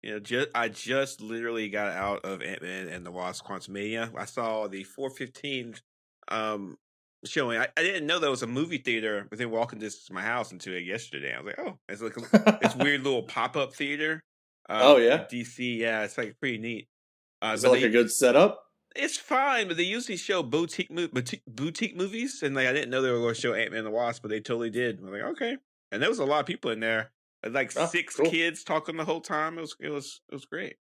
I just literally got out of Ant-Man and the Wasp: Quantumania. I saw the 4:15 showing. I didn't know there was a movie theater within walking distance of my house until yesterday. I was like, oh, it's like this weird little pop-up theater. Oh yeah, in DC. Yeah, it's like pretty neat. is it like a good setup? It's fine, but they usually show boutique movies, and like I didn't know they were going to show Ant-Man and the Wasp, but they totally did. I'm like, okay, and there was a lot of people in there. Like six kids talking the whole time. It was great.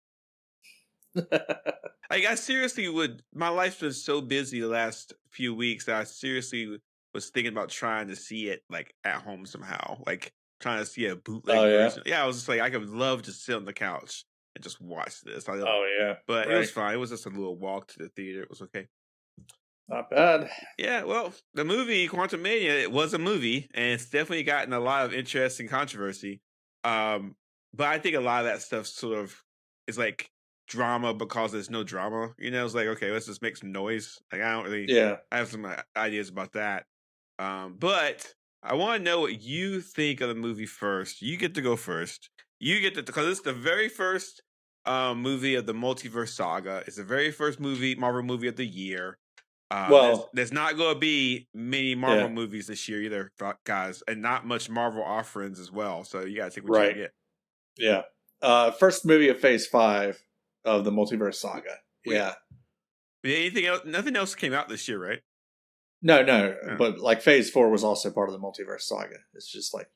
Like I seriously would. My life's been so busy the last few weeks that I seriously was thinking about trying to see it like at home somehow, like trying to see a bootleg version. Yeah, I was just like, I could love to sit on the couch and just watch this. But it was fine. It was just a little walk to the theater. It was okay. Not bad. Yeah, well, the movie Quantumania, it was a movie, and it's definitely gotten a lot of interest and controversy. But I think a lot of that stuff sort of is like drama because there's no drama. It's like, okay, let's just make some noise. Like I don't really. Yeah. I have some ideas about that. But I want to know what you think of the movie first. You get to go first. You get to, because it's the very first movie of the Multiverse Saga. It's the very first Marvel movie of the year. Well, there's not going to be many Marvel movies this year either, guys, and not much Marvel offerings as well. So you got to take what you get. Yeah. First movie of Phase 5 of the Multiverse Saga. Yeah. Anything else? Nothing else came out this year, right? No. But like Phase 4 was also part of the Multiverse Saga. It's just like,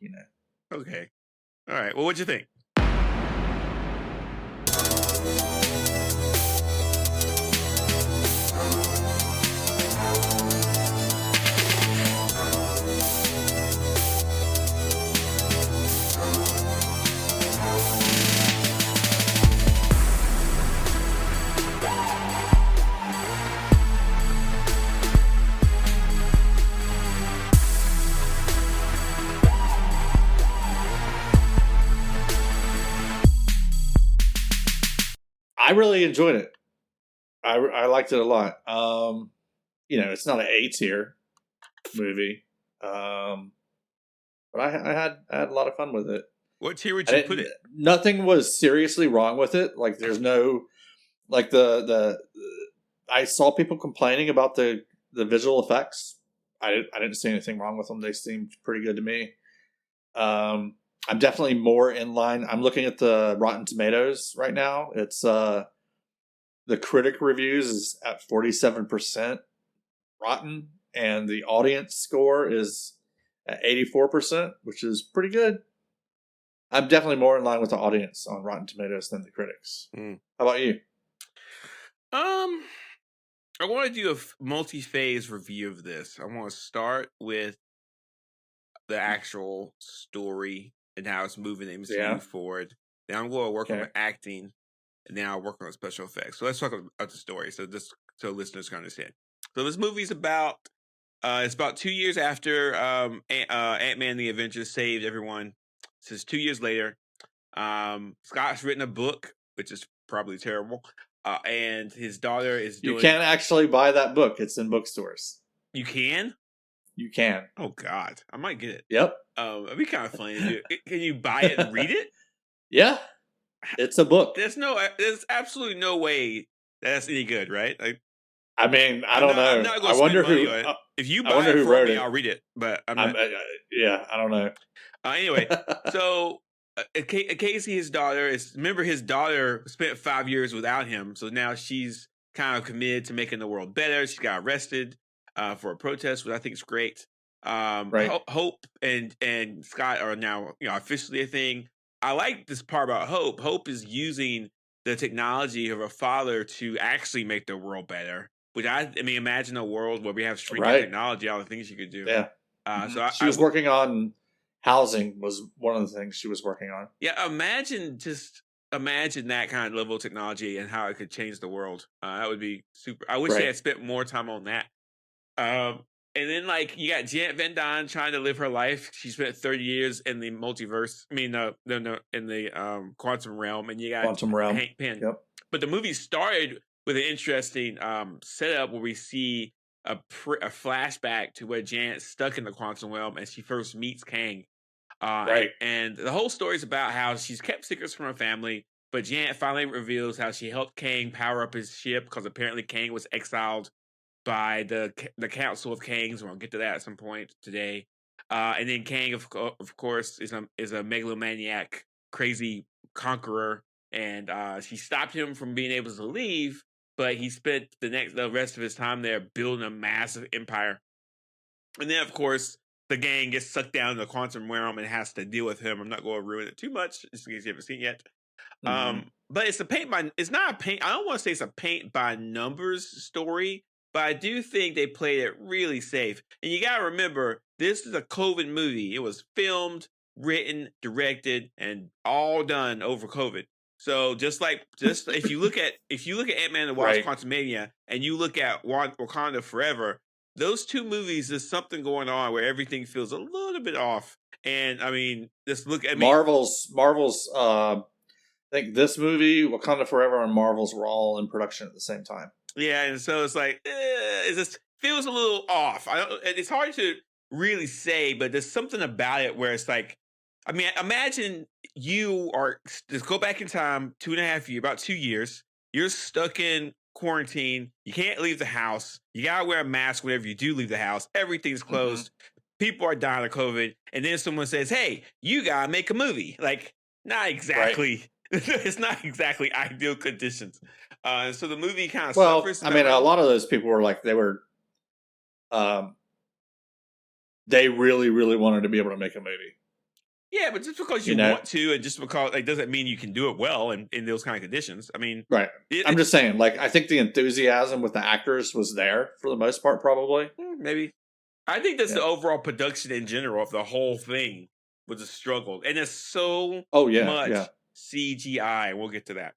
Okay. All right. Well, what'd you think? I really enjoyed it. I liked it a lot. It's not an A tier movie, but I had a lot of fun with it. What tier would you put it? Nothing was seriously wrong with it. Like there's no like I saw people complaining about the visual effects. I didn't see anything wrong with them. They seemed pretty good to me. I'm definitely more in line. I'm looking at the Rotten Tomatoes right now. It's the critic reviews is at 47% rotten, and the audience score is at 84%, which is pretty good. I'm definitely more in line with the audience on Rotten Tomatoes than the critics. How about you? I want to do a multi-phase review of this. I want to start with the actual story and how it's moving the MCU forward. Then I'm going to work on acting, and then I'll work on special effects. So let's talk about the story, so listeners can understand. So this movie's about it's about 2 years after Ant-Man and the Avengers saved everyone. So it's 2 years later. Scott's written a book, which is probably terrible, and his daughter is doing... You can't actually buy that book. It's in bookstores. You can? You can. Oh, God. I might get it. Yep. It'd be kind of funny to do. Can you buy it and read it? Yeah. It's a book. There's absolutely no way that's any good, right? Like, I mean, I don't know. I wonder who. If you buy it for me, I'll read it. But I'm not. I don't know. Anyway, so Casey, his daughter, his daughter spent 5 years without him, so now she's kind of committed to making the world better. She got arrested for a protest, which I think is great. Right. Hope and Scott are now officially a thing. I like this part about Hope. Hope is using the technology of her father to actually make the world better. Which I mean, imagine a world where we have streaming technology, all the things you could do. Yeah. So she was working on housing was one of the things she was working on. Yeah, imagine that kind of level of technology and how it could change the world. That would be super. I wish they had spent more time on that. And then you got Janet Van Dyne trying to live her life. She spent 30 years in the multiverse. I mean, in the quantum realm, and you got Quantum Realm. Hank Pym. Yep. But the movie started with an interesting setup where we see a flashback to where Janet's stuck in the quantum realm and she first meets Kang. And the whole story is about how she's kept secrets from her family. But Janet finally reveals how she helped Kang power up his ship because apparently Kang was exiled by the Council of Kangs. We'll get to that at some point today. And then Kang, of course, is a megalomaniac, crazy conqueror, and she stopped him from being able to leave. But he spent the rest of his time there building a massive empire. And then, of course, the gang gets sucked down in the quantum realm and has to deal with him. I'm not going to ruin it too much, just in case you haven't seen it yet. But it's it's not a paint. I don't want to say it's a paint by numbers story, but I do think they played it really safe. And you got to remember, this is a COVID movie. It was filmed, written, directed, and all done over COVID. So just if you look at Ant-Man and the Wasp: Quantumania, and you look at Wakanda Forever, those two movies, there's something going on where everything feels a little bit off. And I mean, just look at Marvel's. I think this movie, Wakanda Forever, and Marvel's were all in production at the same time. Yeah, and so it's like it just feels a little off. It's hard to really say, but there's something about it where it's like, I mean, imagine just go back in time 2.5 years, about 2 years. You're stuck in quarantine. You can't leave the house. You gotta wear a mask whenever you do leave the house. Everything's closed. People are dying of COVID, and then someone says, "Hey, you gotta make a movie." Like, not exactly. Right. It's not exactly ideal conditions. So the movie kind of suffers. I mean, a lot of those people were like, they really, really wanted to be able to make a movie. Yeah, but just because you want to, and just because doesn't mean you can do it well in those kind of conditions. I mean, right. I'm just saying, like, I think the enthusiasm with the actors was there for the most part, probably. Maybe. I think that's the overall production in general of the whole thing was a struggle, and it's so much CGI. We'll get to that.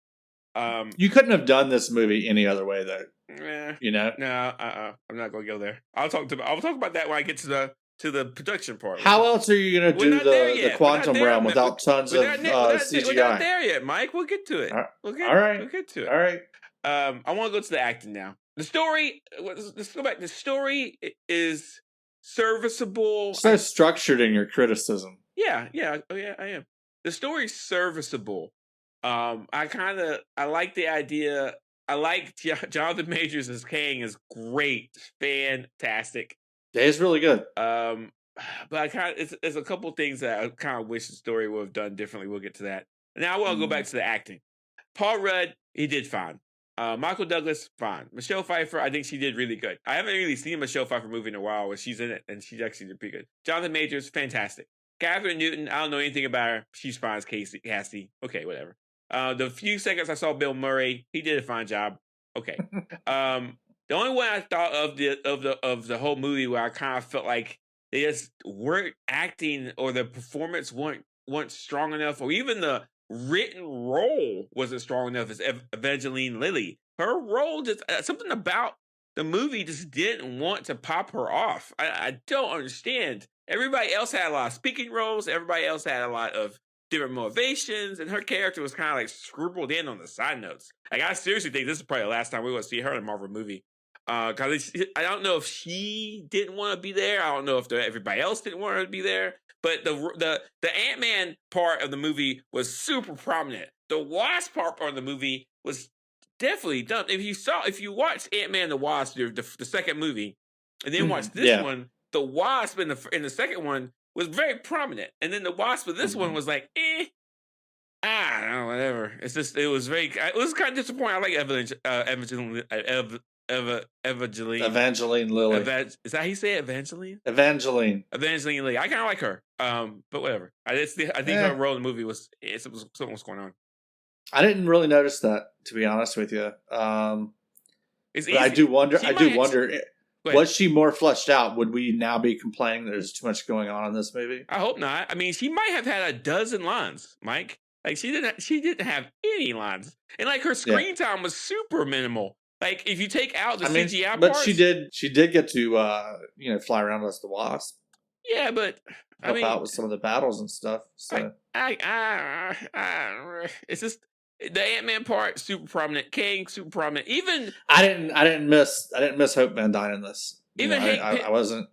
You couldn't have done this movie any other way, though. No, I'm not going to go there. I'll talk about that when I get to the production part. How else are you going to do the quantum realm without tons of CGI? We're not there yet, Mike. We'll get to it. All right. We'll get to it. All right. I want to go to the acting now. The story. Let's go back. The story is serviceable. So structured in your criticism. Yeah. Oh, yeah, I am. The story's serviceable. I like the idea. I like Jonathan Majors as Kang is great, fantastic. Yeah, he's really good. But it's a couple things that I kind of wish the story would have done differently. We'll get to that. Now I want to go back to the acting. Paul Rudd, he did fine. Michael Douglas, fine. Michelle Pfeiffer, I think she did really good. I haven't really seen a Michelle Pfeiffer movie in a while where she's in it, and she actually did pretty good. Jonathan Majors, fantastic. Catherine Newton, I don't know anything about her. She's fine as Cassie. Okay, whatever. The few seconds I saw Bill Murray, he did a fine job. Okay. The only one I thought of the whole movie where I kind of felt like they just weren't acting or the performance weren't strong enough, or even the written role wasn't strong enough as Evangeline Lilly. Her role just something about the movie just didn't want to pop her off. I don't understand. Everybody else had a lot of speaking roles. Everybody else had a lot of different motivations, and her character was kind of like scribbled in on the side notes. Like, I seriously think this is probably the last time we're going to see her in a Marvel movie. Because I don't know if she didn't want to be there. I don't know if everybody else didn't want her to be there. But the Ant-Man part of the movie was super prominent. The Wasp part of the movie was definitely dumb. If you watch Ant-Man and the Wasp, the second movie, and then watch this one, the Wasp in the second one was very prominent, and then the Wasp of this one was like, I don't know, whatever. It's just it was kind of disappointing. I like Evangeline Lilly. Is that how you say it? Evangeline Lilly. I kind of like her. But whatever. I think her role in the movie was something was going on. I didn't really notice that, to be honest with you. But I do wonder. Was she more fleshed out? Would we now be complaining there's too much going on in this movie? I hope not. I mean, she might have had a dozen lines, Mike. Like, she didn't have any lines, and like her screen time was super minimal. Like, if you take out the CGI but parts, she did get to fly around as the Wasp. Yeah, but help out with some of the battles and stuff. So it's just the Ant-Man part super prominent, Kang super prominent. Even I didn't miss Hope Van Dyne in this. I wasn't.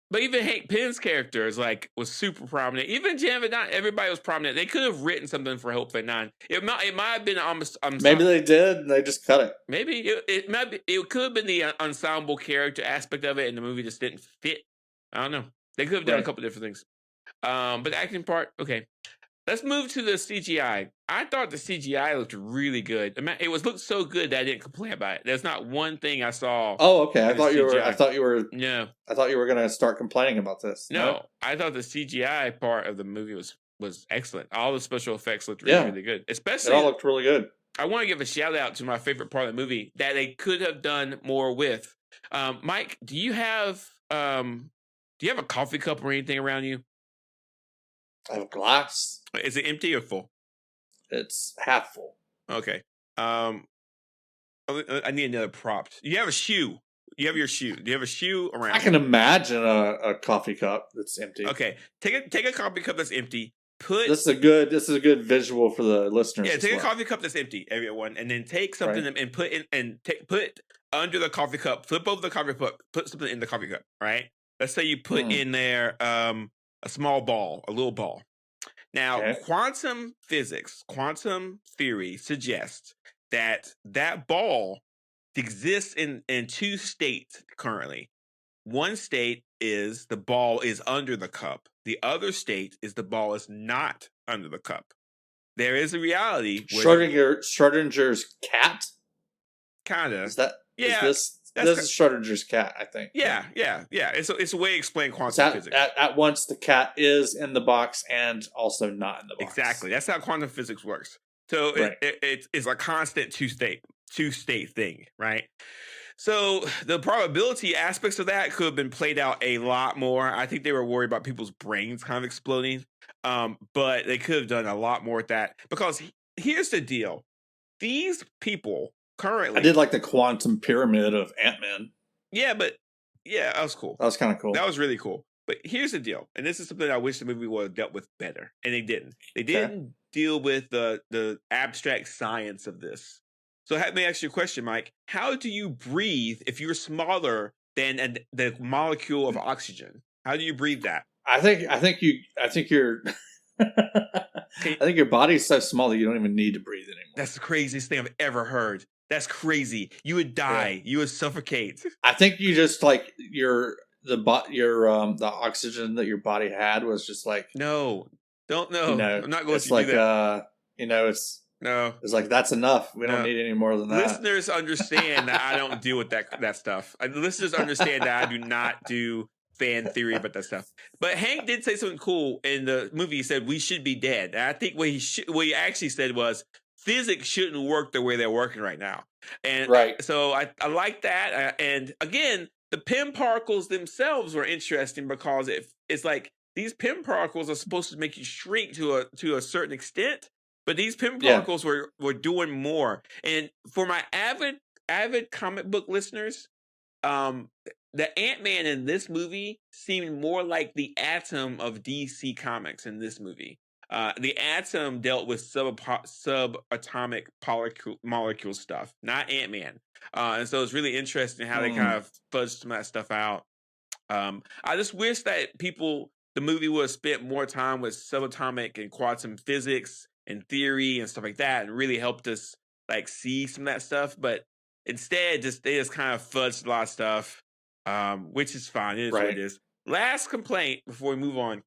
But even Hank Pym's character was super prominent. Even Jan Van Dyne, everybody was prominent. They could have written something for Hope Van Dyne. It might have been almost. Maybe they did, and they just cut it. Maybe it could have been the ensemble character aspect of it, and the movie just didn't fit. I don't know. They could have done a couple different things. But the acting part, okay. Let's move to the CGI. I thought the CGI looked really good. It looked so good that I didn't complain about it. There's not one thing I saw. Oh, okay. I thought you were. No. I thought you were going to start complaining about this. No, I thought the CGI part of the movie was excellent. All the special effects looked really good. Especially, it all looked really good. I want to give a shout out to my favorite part of the movie that they could have done more with. Mike, do you have a coffee cup or anything around you? I have a glass. Is it empty or full? It's half full. Okay. I need another prop. You have a shoe. You have your shoe. Do you have a shoe around? I can imagine a coffee cup that's empty. Okay. Take a coffee cup that's empty. This is a good visual for the listeners. Yeah, take a coffee cup that's empty, everyone, and then take something and put under the coffee cup. Flip over the coffee cup. Put something in the coffee cup. Right. Let's say you put in there a small ball, a little ball. Now, quantum physics, quantum theory suggests that ball exists in two states currently. One state is the ball is under the cup. The other state is the ball is not under the cup. There is a reality. Schrodinger's cat? Kind of. Is that? Yeah. This is Schrodinger's cat, I think. Yeah. It's a way to explain quantum physics. At once, the cat is in the box and also not in the box. Exactly. That's how quantum physics works. So it's a constant two-state thing, right? So the probability aspects of that could have been played out a lot more. I think they were worried about people's brains kind of exploding, but they could have done a lot more with that. Because here's the deal. These people currently... I did like the quantum pyramid of Ant-Man. Yeah, that was cool. That was kind of cool. That was really cool. But here's the deal, and this is something I wish the movie would have dealt with better, and they didn't. They didn't deal with the abstract science of this. So let me ask you a question, Mike. How do you breathe if you're smaller than the molecule of oxygen? How do you breathe that? I think your body's so small that you don't even need to breathe anymore. That's the craziest thing I've ever heard. That's crazy. You would die. Yeah. You would suffocate. I think you just like the oxygen that your body had was just like no, don't know. I'm not going to do that. It's like that's enough. We don't need any more than that. Listeners understand that I don't deal with that stuff. Listeners understand that I do not do fan theory about that stuff. But Hank did say something cool in the movie. He said we should be dead. And I think what he actually said was physics shouldn't work the way they're working right now. And so I like that. And again, the Pym particles themselves were interesting because it's like these Pym particles are supposed to make you shrink to a certain extent, but these Pym particles were doing more. And for my avid comic book listeners, the Ant-Man in this movie seemed more like the Atom of DC Comics in this movie. The Atom dealt with subatomic molecule stuff, not Ant-Man. And so it's really interesting how they kind of fudged some of that stuff out. I just wish that the movie would have spent more time with subatomic and quantum physics and theory and stuff like that, and really helped us like see some of that stuff. But instead, they just kind of fudged a lot of stuff, which is fine. It is what it is. Last complaint before we move on: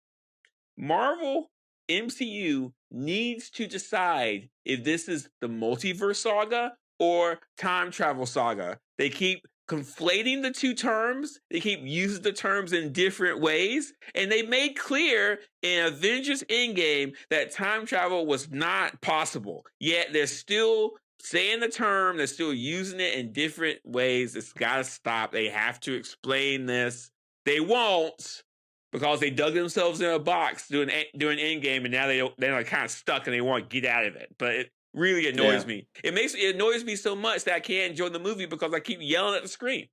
Marvel MCU needs to decide if this is the Multiverse Saga or Time Travel Saga. They keep conflating the two terms. They keep using the terms in different ways. And they made clear in Avengers Endgame that time travel was not possible. Yet they're still saying the term. They're still using it in different ways. It's got to stop. They have to explain this. They won't, because they dug themselves in a box doing Endgame, and now they're kind of stuck and they want to get out of it. But it really annoys me. It annoys me so much that I can't enjoy the movie because I keep yelling at the screen.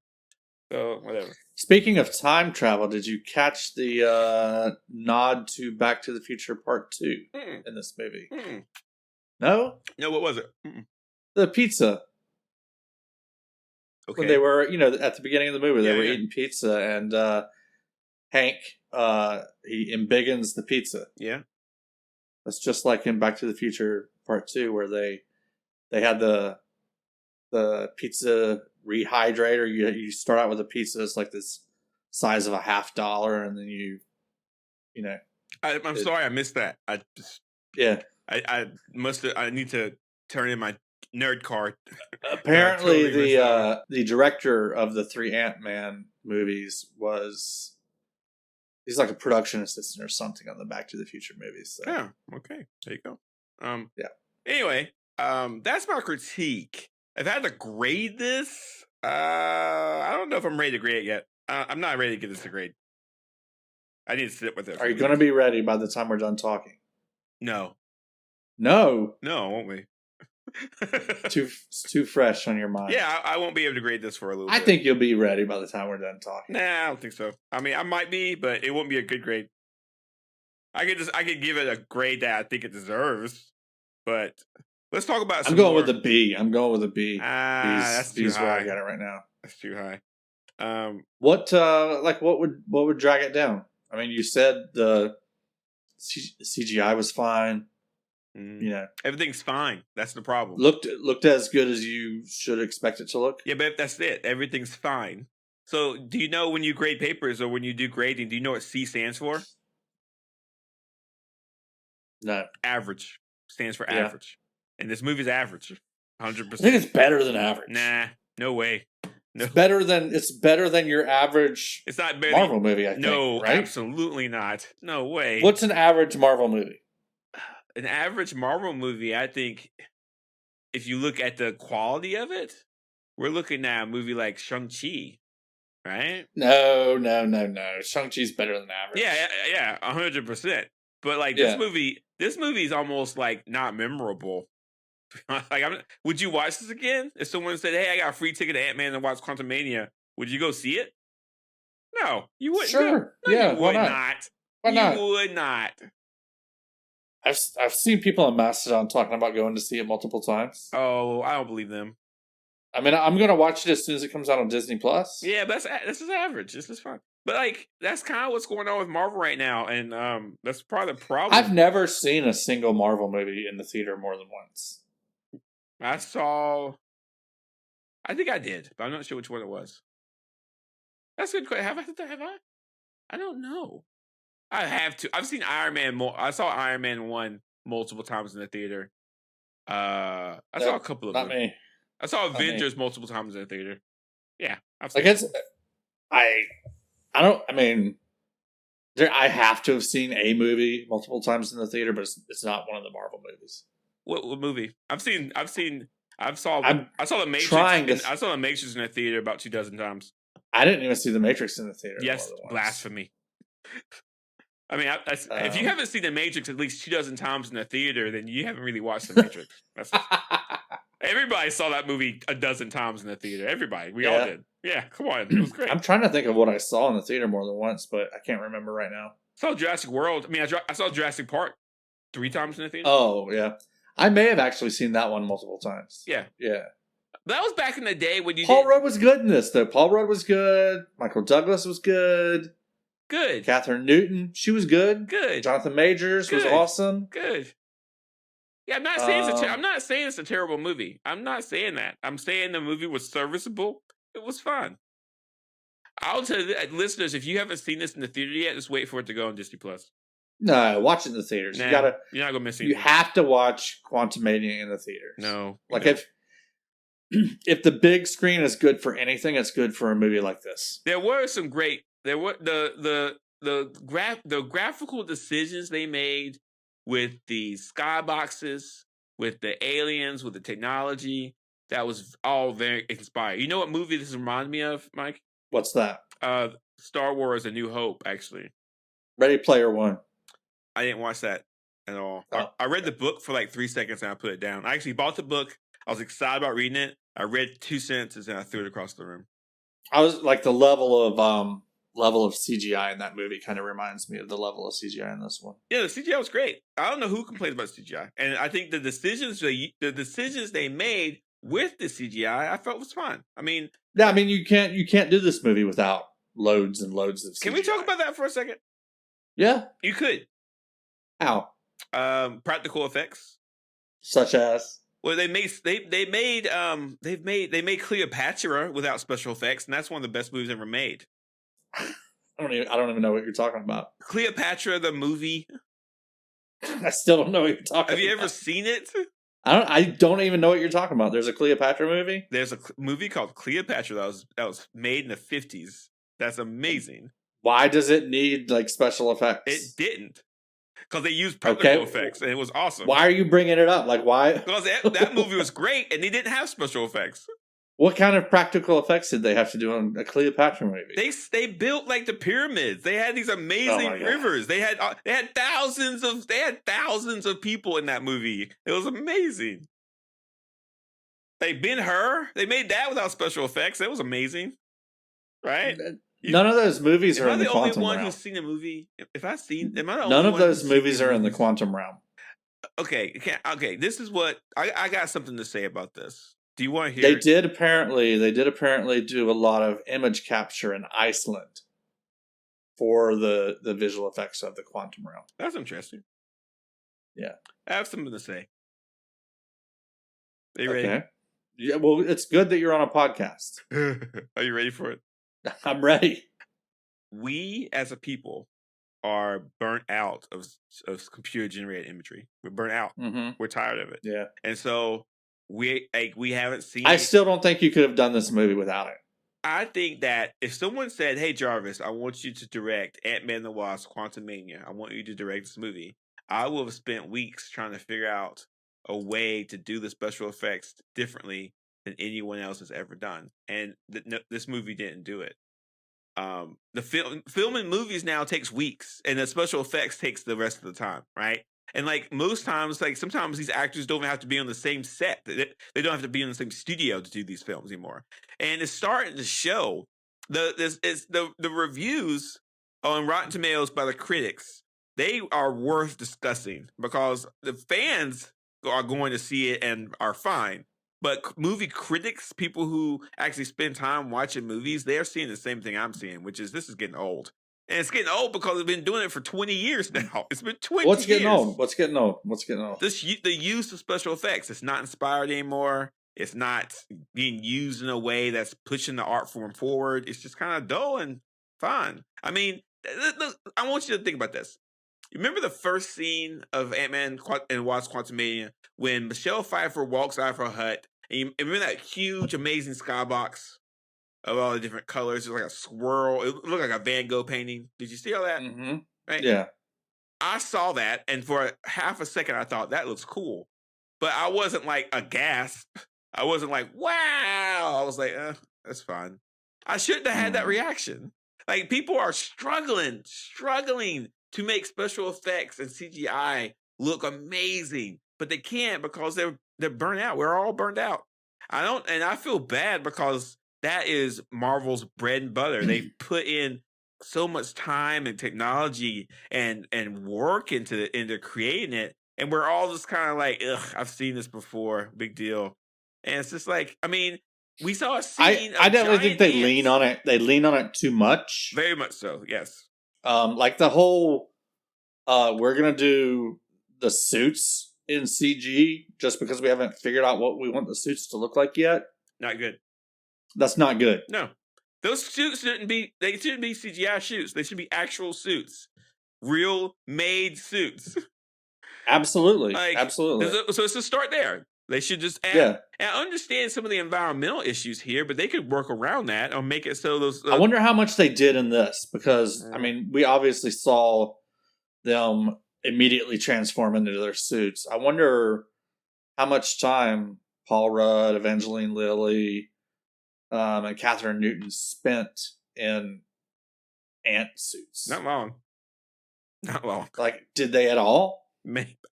So whatever. Speaking of time travel, did you catch the nod to Back to the Future Part 2 in this movie? No? No, what was it? The pizza. Okay. When they were, at the beginning of the movie, they were eating pizza, and Hank, he embiggens the pizza. Yeah. That's just like in Back to the Future Part 2, where they had the pizza rehydrator. You start out with a pizza that's like this size of a $50, and then you know. I'm sorry I missed that. I need to turn in my nerd card. Apparently, the director of the 3 Ant-Man movies he's like a production assistant or something on the Back to the Future movies. So. Yeah. Okay. There you go. Yeah. Anyway, that's my critique. If I had to grade this, I don't know if I'm ready to grade it yet. I'm not ready to give this a grade. I need to sit with it. Are you going to be ready by the time we're done talking? No. No, won't we? too fresh on your mind. Yeah, I won't be able to grade this for a little bit. I think you'll be ready by the time we're done talking. Nah, I don't think so. I mean, I might be, but it won't be a good grade. I could give it a grade that I think it deserves. But let's talk about some more. With a B. I'm going with a B. That's too high. Where I got it right now. That's too high. What would drag it down? I mean, you said the CGI was fine. Everything's fine. That's the problem. Looked as good as you should expect it to look. Yeah, but that's it. Everything's fine. So, do you know when you grade papers or when you do grading, do you know what C stands for? No. Average. Stands for average. And this movie's average. 100%. I think it's better than average. Nah, no way. No. It's better than your average. It's not better Marvel movie. I think. No, right? Absolutely not. No way. What's an average Marvel movie? An average Marvel movie, I think, if you look at the quality of it, we're looking at a movie like Shang-Chi, right? No. Shang-Chi's better than average. Yeah, 100%. But like this movie is almost like not memorable. Would you watch this again? If someone said, "Hey, I got a free ticket to Ant-Man and watch Quantumania," would you go see it? No, you wouldn't. Sure. You would not. Why not? You would not. I've seen people on Mastodon talking about going to see it multiple times. Oh, I don't believe them. I mean, I'm going to watch it as soon as it comes out on Disney Plus. Yeah, this is average. This is fine. But like, that's kind of what's going on with Marvel right now, and that's part of the problem. I've never seen a single Marvel movie in the theater more than once. I think I did, but I'm not sure which one it was. That's a good question. Have I? I don't know. I have to. I've seen Iron Man more. I saw Iron Man 1 multiple times in the theater. I saw a couple of them. Not me. I saw Avengers multiple times in the theater. Yeah. I guess I have to have seen a movie multiple times in the theater, but it's not one of the Marvel movies. What movie? I saw the Matrix. I saw the Matrix in the theater about 24 times. I didn't even see the Matrix in the theater. Yes, blasphemy. I mean, if you haven't seen the Matrix at least 24 times in the theater, then you haven't really watched the Matrix. Everybody saw that movie 12 times in the theater. Everybody, we all did. Yeah, come on, it was great. I'm trying to think of what I saw in the theater more than once, but I can't remember right now. I saw Jurassic World. I mean, I saw Jurassic Park 3 times in the theater. Oh yeah, I may have actually seen that one multiple times. Yeah. That was back in the day when Paul Rudd was good in this, though. Paul Rudd was good. Michael Douglas was good. Good. Catherine Newton, she was good. Good. Jonathan Majors was awesome. Good. Yeah, I'm not saying it's a terrible movie. I'm not saying that. I'm saying the movie was serviceable. It was fun. I'll tell you, listeners, if you haven't seen this in the theater yet, just wait for it to go on Disney Plus. No, watch it in the theaters. You're not gonna miss anything. You have to watch Quantumania in the theaters. No, if the big screen is good for anything, it's good for a movie like this. There were some great. There were the graphical decisions they made with the skyboxes, with the aliens, with the technology. That was all very inspiring. You know what movie this reminded me of, Mike? What's that? Star Wars: A New Hope. Actually, Ready Player One. I didn't watch that at all. Oh. I read the book for like 3 seconds and I put it down. I actually bought the book. I was excited about reading it. I read 2 sentences and I threw it across the room. I was like the level of CGI in that movie kind of reminds me of the level of CGI in this one. Yeah, the CGI was great. I don't know who complains about CGI, and I think the decisions they made with the CGI, I felt was fine. I mean, you can't do this movie without loads and loads of CGI. Can we talk about that for a second? Yeah. You could. How? Practical effects. Such as? Well, they made Cleopatra without special effects, and that's one of the best movies ever made. I don't even know what you're talking about. Cleopatra, the movie. I still don't know what you're talking about. Have you ever seen it? I don't even know what you're talking about. There's a Cleopatra movie? There's a movie called Cleopatra that was made in the 50s. That's amazing. Why does it need like special effects? It didn't. Because they used practical effects, and it was awesome. Why are you bringing it up? Like, why? Because that movie was great, and they didn't have special effects. What kind of practical effects did they have to do on a Cleopatra movie? They built like the pyramids. They had these amazing rivers. They had thousands of people in that movie. It was amazing. Like Ben-Hur, they made that without special effects. It was amazing, right? None of those movies are in the quantum realm. Am I the only one who's seen a movie? If I've seen, am I the None of those movies are in the quantum realm. Okay. This is what I got something to say about this. Do you want to hear? They did apparently do a lot of image capture in Iceland for the visual effects of the quantum realm. That's interesting. Yeah, I have something to say. Are you ready? Okay. Yeah. Well, it's good that you're on a podcast. Are you ready for it? I'm ready. We as a people are burnt out of computer generated imagery. We're burnt out. Mm-hmm. We're tired of it. Yeah. And so we haven't seen. I still don't think you could have done this movie without it. I think that if someone said, "Hey Jarvis, I want you to direct Ant-Man and the Wasp: Quantumania. I want you to direct this movie," I would have spent weeks trying to figure out a way to do the special effects differently than anyone else has ever done, and this movie didn't do it. The filming movies now takes weeks, and the special effects takes the rest of the time, right? And like most times, like sometimes these actors don't even have to be on the same set. They don't have to be in the same studio to do these films anymore. And it's starting to show. The reviews on Rotten Tomatoes by the critics, they are worth discussing because the fans are going to see it and are fine. But movie critics, people who actually spend time watching movies, they're seeing the same thing I'm seeing, which is this is getting old. And it's getting old because we've been doing it for 20 years now. It's been 20 years. What's getting old? The use of special effects. It's not inspired anymore. It's not being used in a way that's pushing the art form forward. It's just kind of dull and fun. I mean, look, I want you to think about this. You remember the first scene of Ant-Man and Wasp: Quantumania when Michelle Pfeiffer walks out of her hut, and you remember that huge, amazing skybox of all the different colors? It was like a swirl. It looked like a Van Gogh painting. Did you see all that? Mm-hmm. Right? Yeah. I saw that, and for half a second, I thought that looks cool, but I wasn't like aghast. I wasn't like, wow. I was like, that's fine. I shouldn't have had that reaction. Like people are struggling to make special effects and CGI look amazing, but they can't because they're burnt out. We're all burned out. I feel bad because that is Marvel's bread and butter. They put in so much time and technology and work into creating it, and we're all just kind of like, ugh, I've seen this before, big deal. And it's just like, I mean, we saw a scene. I definitely think they lean on it. They lean on it too much. Very much so. Yes. Like the whole, we're gonna do the suits in CG just because we haven't figured out what we want the suits to look like yet. Not good. That's not good. No, those suits shouldn't be CGI suits. They should be actual suits, real made suits. Absolutely, absolutely. So it's a start there. They should just add. Yeah. And I understand some of the environmental issues here, but they could work around that or make it so those. I wonder how much they did in this because I mean, we obviously saw them immediately transform into their suits. I wonder how much time Paul Rudd, Evangeline Lilly, and Catherine Newton spent in ant suits. Not long. Like, did they at all?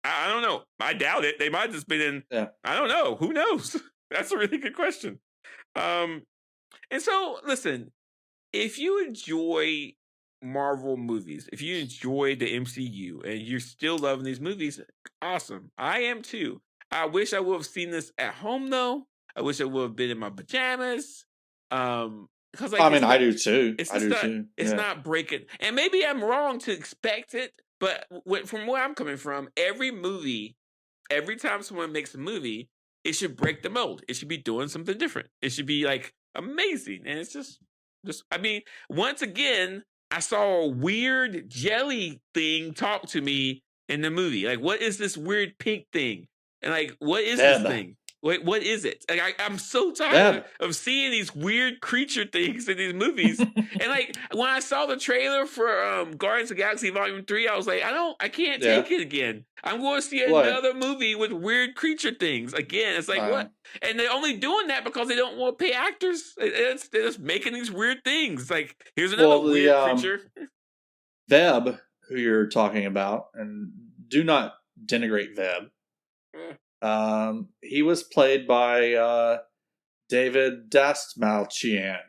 I don't know. I doubt it. They might have just been in. Yeah. I don't know. Who knows? That's a really good question. And so, listen, if you enjoy Marvel movies, if you enjoy the MCU and you're still loving these movies, awesome. I am too. I wish I would have seen this at home, though. I wish I would have been in my pajamas. because like I mean, I do too. It's I do not, too. It's Yeah. not breaking, and maybe I'm wrong to expect it, but from where I'm coming from, every time someone makes a movie, it should break the mold. It should be doing something different. It should be like amazing, and it's just. I mean, once again, I saw a weird jelly thing talk to me in the movie. Like, what is this weird pink thing? And like, what is this thing? Wait, what is it? Like, I'm so tired of seeing these weird creature things in these movies. And like, when I saw the trailer for Guardians of the Galaxy Volume 3, I was like, I can't take it again. I'm going to see another movie with weird creature things again. It's like, what? And they're only doing that because they don't want to pay actors. They're just making these weird things. Like, here's another weird creature. Veb, who you're talking about, and do not denigrate Veb. He was played by David Dastmalchian.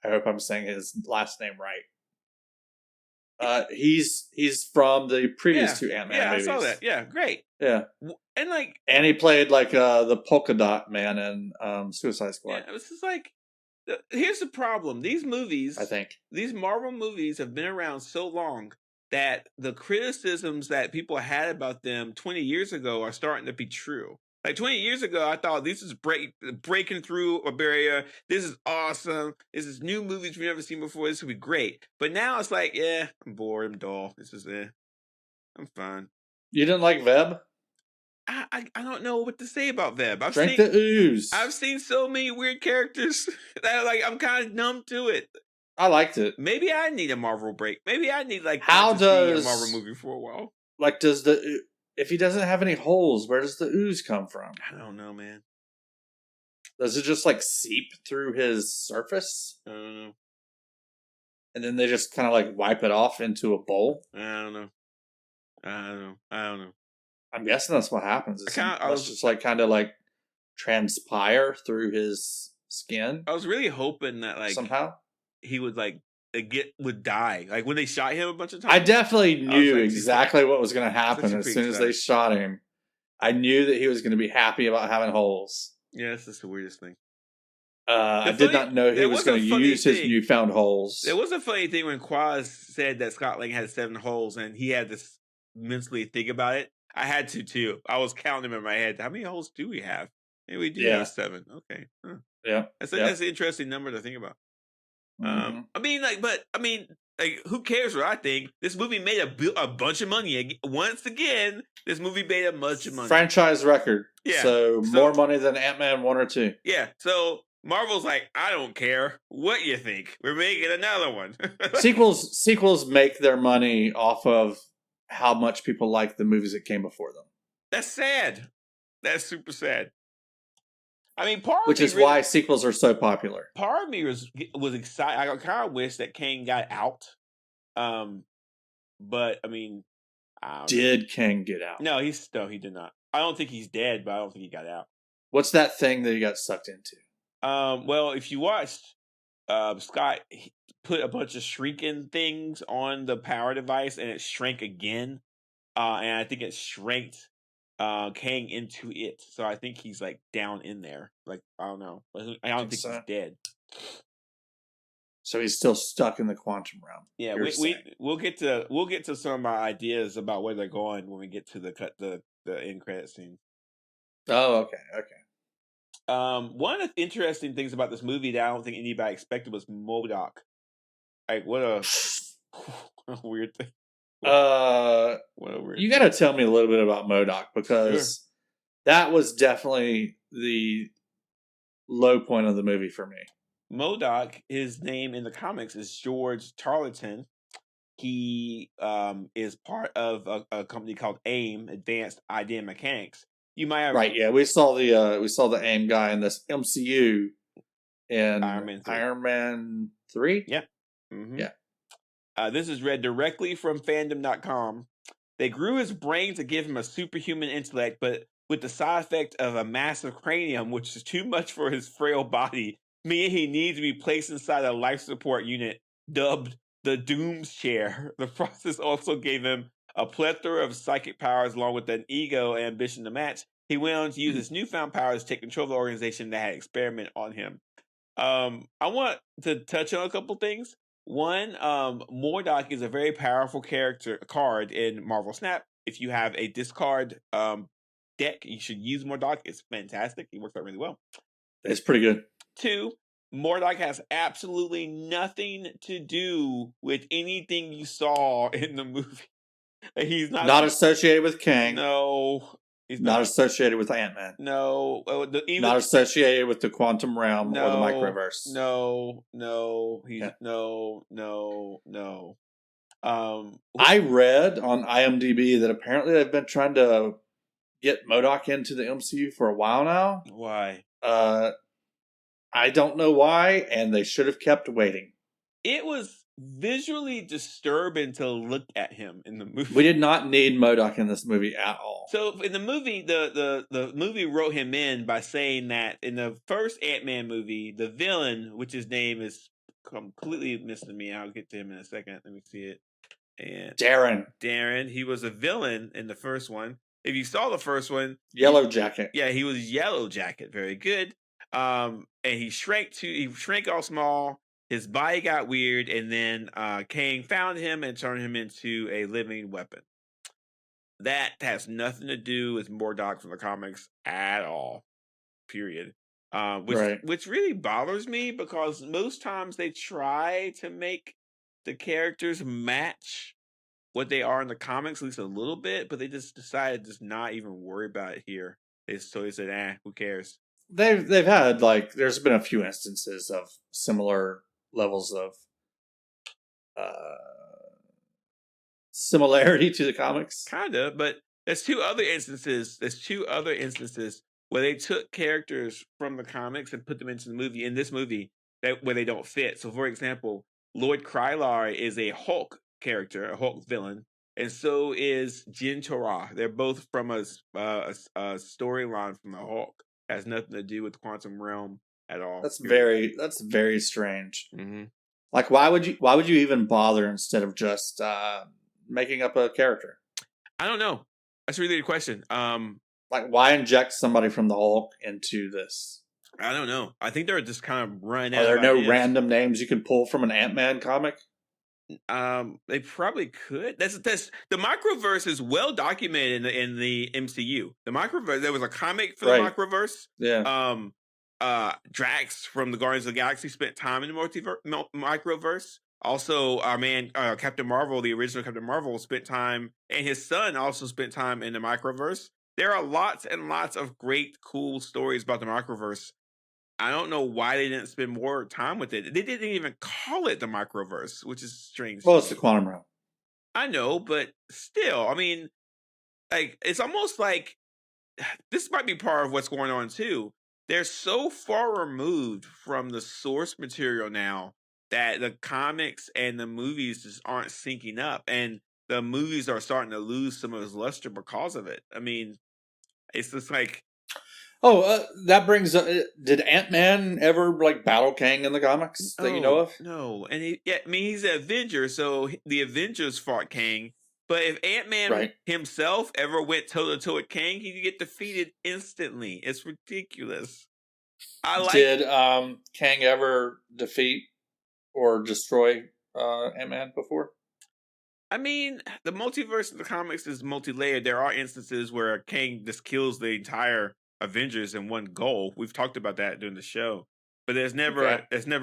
I hope I'm saying his last name right. He's from the previous two Ant-Man movies. I saw that. Yeah, great. Yeah, and he played like the polka dot man in Suicide Squad. Yeah, it's just like, here's the problem. These movies, I think, these Marvel movies have been around so long that the criticisms that people had about them 20 years ago are starting to be true. Like 20 years ago, I thought this is breaking through a barrier. This is awesome. This is new movies we've never seen before. This would be great. But now it's like, yeah, I'm bored. I'm dull. This is I'm fine. You didn't like Veb? I don't know what to say about Veb. Drink the ooze. I've seen so many weird characters that like I'm kind of numb to it. I liked it. Maybe I need a Marvel break. Maybe I need like a Marvel movie for a while. Like, if he doesn't have any holes, where does the ooze come from? I don't know, man. Does it just like seep through his surface? I don't know. And then they just kind of like wipe it off into a bowl? I don't know. I'm guessing that's what happens. It's just like kind of like transpire through his skin. I was really hoping that like somehow he would like would die. Like when they shot him a bunch of times. I definitely knew exactly what was going to happen as soon as they shot him. I knew that he was going to be happy about having holes. Yeah, that's just the weirdest thing. I did not know he was going to use his newfound holes. There was a funny thing when Quaz said that Scott Lang had 7 holes and he had to mentally think about it. I had to too. I was counting them in my head. How many holes do we have? Maybe we do have 7. Okay. Huh. Yeah. That's an interesting number to think about. I mean, who cares what I think? This movie made a bunch of money. Once again, this movie made a bunch of money. Franchise record. Yeah. So more money than Ant-Man 1 or 2. Yeah. So Marvel's like, I don't care what you think. We're making another one. Sequels make their money off of how much people like the movies that came before them. That's sad. That's super sad. I mean, which is why sequels are so popular. Part of me was excited. I kind of wish that Kang got out. But I mean, did Kang get out? No, he did not. I don't think he's dead, but I don't think he got out. What's that thing that he got sucked into? Well, if you watched, Scott put a bunch of shrinking things on the power device, and it shrank again. And I think it shranked Kang into it. So I think he's like down in there. Like, I don't know. I don't think he's dead. So he's still stuck in the quantum realm. Yeah, we'll get to some of my ideas about where they're going when we get to the end credit scene. Oh, okay. One of the interesting things about this movie that I don't think anybody expected was MODOK. Like, what a weird thing. You got to tell me a little bit about MODOK, because that was definitely the low point of the movie for me. MODOK, his name in the comics is George Tarleton. He is part of a company called AIM, Advanced Idea Mechanics. You might have right. Yeah, we saw the AIM guy in this MCU in Iron Man 3. Yeah. Mm-hmm. Yeah. This is read directly from fandom.com. They grew his brain to give him a superhuman intellect, but with the side effect of a massive cranium, which is too much for his frail body, meaning he needs to be placed inside a life support unit dubbed the Doom's Chair. The process also gave him a plethora of psychic powers along with an ego and ambition to match. He went on to use his newfound powers to take control of the organization that had experimented on him. I want to touch on a couple things. One, MODOK is a very powerful card in Marvel Snap. If you have a discard deck, you should use MODOK. It's fantastic. It works out really well. It's pretty good. 2, MODOK has absolutely nothing to do with anything you saw in the movie. He's not associated with Kang. No. He's not associated with Ant-Man. No. Not associated with the quantum realm or the microverse. No. He's no. I read on IMDb that apparently they've been trying to get MODOK into the MCU for a while now. Why? I don't know why, and they should have kept waiting. It was visually disturbing to look at him in the movie. We did not need MODOK in this movie at all. So in the movie, the movie wrote him in by saying that in the first Ant-Man movie, the villain, which his name is completely missing me, I'll get to him in a second. Let me see it. And Darren, he was a villain in the first one. If you saw the first one, Yellow Jacket. Yeah, he was Yellow Jacket. Very good. And he shrank all small. His body got weird, and then Kang found him and turned him into a living weapon. That has nothing to do with MODOK from the comics at all. Period. Which really bothers me because most times they try to make the characters match what they are in the comics, at least a little bit, but they just decided to just not even worry about it here. So they said, who cares? They've had there's been a few instances of similar levels of similarity to the comics. Kinda, but there's two other instances where they took characters from the comics and put them into the movie. In this movie, where they don't fit. So, for example, Lord Krylar is a Hulk character, a Hulk villain, and so is Jentorra. They're both from a storyline from the Hulk. Has nothing to do with the quantum realm at all. That's very strange. Mm-hmm. Why would you even bother instead of just making up a character? I don't know. That's a really good question. Why inject somebody from the Hulk into this? I don't know. I think they're just kind of running out. Are there no random names you can pull from an Ant-Man comic? They probably could. That's the microverse is well documented in the MCU. The microverse, there was a comic for the microverse. Yeah. Drax from the Guardians of the Galaxy spent time in the microverse. Also, our man Captain Marvel, the original Captain Marvel, spent time, and his son also spent time in the microverse. There are lots and lots of great, cool stories about the microverse. I don't know why they didn't spend more time with it. They didn't even call it the microverse, which is strange. Well, it's the quantum realm. I know, but still, I mean, it's almost like this might be part of what's going on too. They're so far removed from the source material now that the comics and the movies just aren't syncing up, and the movies are starting to lose some of its luster because of it. I mean, it's just like. Oh, that brings. Did Ant-Man ever battle Kang in the comics that you know of? No, and he's an Avenger, so the Avengers fought Kang. But if Ant-Man himself ever went toe to toe with Kang, he'd get defeated instantly. It's ridiculous. Did Kang ever defeat or destroy Ant-Man before? I mean, the multiverse of the comics is multi-layered. There are instances where Kang just kills the entire Avengers in one goal. We've talked about that during the show, but there's never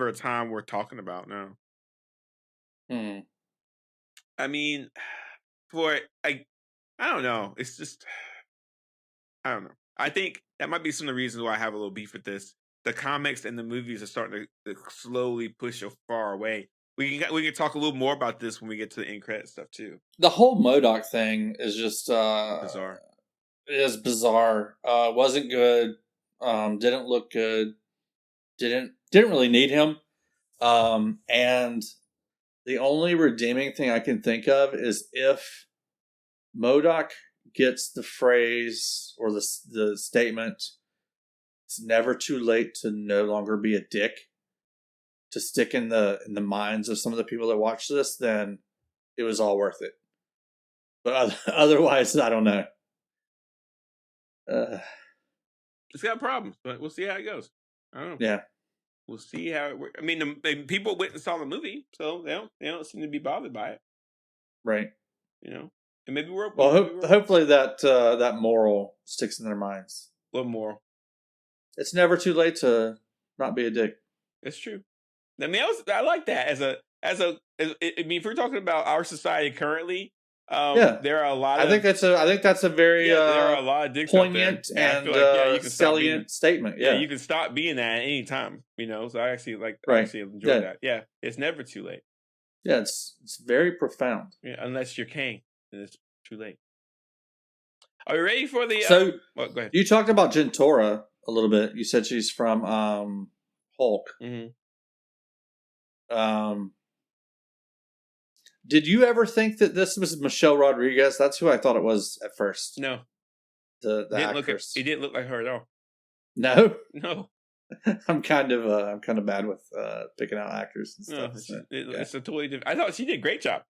a time worth talking about now. I mean, I don't know. It's just I don't know. I think that might be some of the reasons why I have a little beef with this. The comics and the movies are starting to slowly push far away. We can talk a little more about this when we get to the end credit stuff too. The whole MODOK thing is just bizarre. It is bizarre. Wasn't good. Didn't look good. Didn't really need him. And the only redeeming thing I can think of is if MODOK gets the phrase or the statement, "It's never too late to no longer be a dick," to stick in the minds of some of the people that watch this, then it was all worth it. But otherwise, I don't know. It's got problems, but we'll see how it goes. I don't know. Yeah. we'll see how it works. I mean, the people went and saw the movie, so they don't seem to be bothered by it, right? You know, and maybe we're hopefully that moral sticks in their minds. What moral? It's never too late to not be a dick. It's true. I mean, I like that I mean, if we're talking about our society currently, there are a lot. I think that's a very there are a lot of dicks poignant and you can salient statement. Yeah, you can stop being that at any time. You know, so I actually enjoy that. Yeah, it's never too late. Yeah, it's very profound. Yeah, unless you're Kang, then it's too late. Are you ready for the? So, go ahead. You talked about Jentorra a little bit. You said she's from Hulk. Mm-hmm. Did you ever think that this was Michelle Rodriguez? That's who I thought it was at first. No, the actress. It didn't look like her at all. No. I'm kind of bad with picking out actors and stuff. It's a totally different. I thought she did a great job,